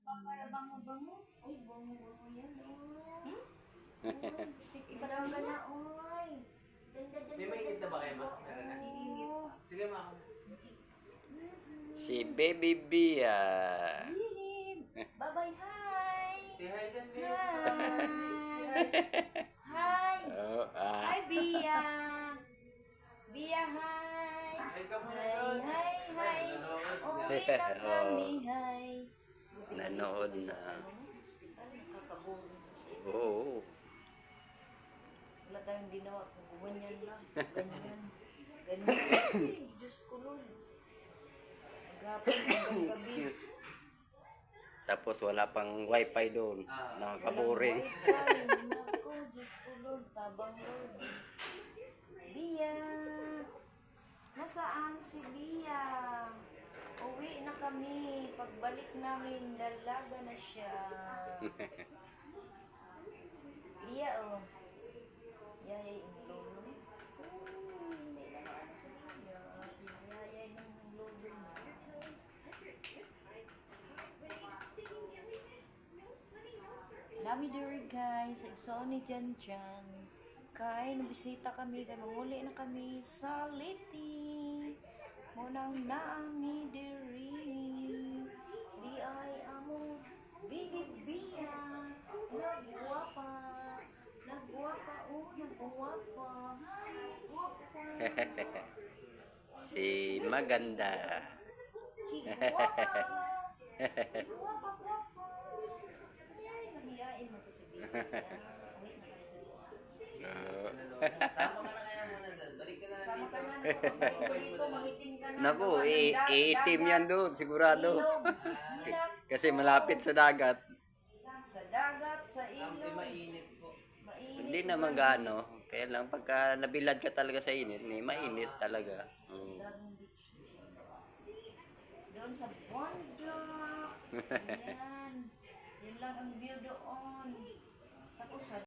Para bango-bango. Uy, bango-bango yan, oy. Ipadaw ka na, oy. Ganda-ganda. May mainit na ba kayo, ma? Meron na? Iinit. Sige, ma. Si Baby Bia. Bye-bye, hi. Say hi dyan, babe. Hi. Hi. Oh, Hi, Bia. Bia, hi. Hi ka muna Hi, doon. hi, hi. Nanonood. Uwi na kami, hi. nanood na. Nakakaboring. Oo. Wala tayong ginawa. Ganyan lang. Ganyan. Ganyan. Diyos ko nun. Maghapon hanggang gabi. Excuse. Tapos wala pang wifi doon. Nakakaboring. Walang wifi. Naku, Diyos ko nun. Tabang Lord. Bia. Nasaan si Bia? Uwi na kami. Pagbalik namin, dalaga na siya. Bia, oh. Yayay ang lolo niya. Hindi na ano sa Bia. Yayay ng lolo niya. Dami diri guys. Igsoon ni Jan Jan. Kaya nabisita kami. Kaya manguli na kami sa Liti. Munang naami diri. Di ay amo. Bibi Bia. Nagwapa. Nagwapa. Oh, nagwapa. Hi, guwapa. Si Maganda. Si guwapa. Guwapa, guwapa. Ay, nahiyain mo to si Bia. Sama ka na kaya muna doon. Balik ka na lang Sama ka na. dito. Dito, mangitim ka na. Naku, Gawa ng iitim dagat. yan doon, sigurado. Ilog. Ilog. Kasi malapit sa dagat. Sa dagat, sa Ang ilog. mainit po. Mainit. Hindi naman gaano. Kaya lang pagka nabilad ka talaga sa init, mainit talaga. Doon sa bundok. Ayan. Yun lang ang view doon. Tapos sa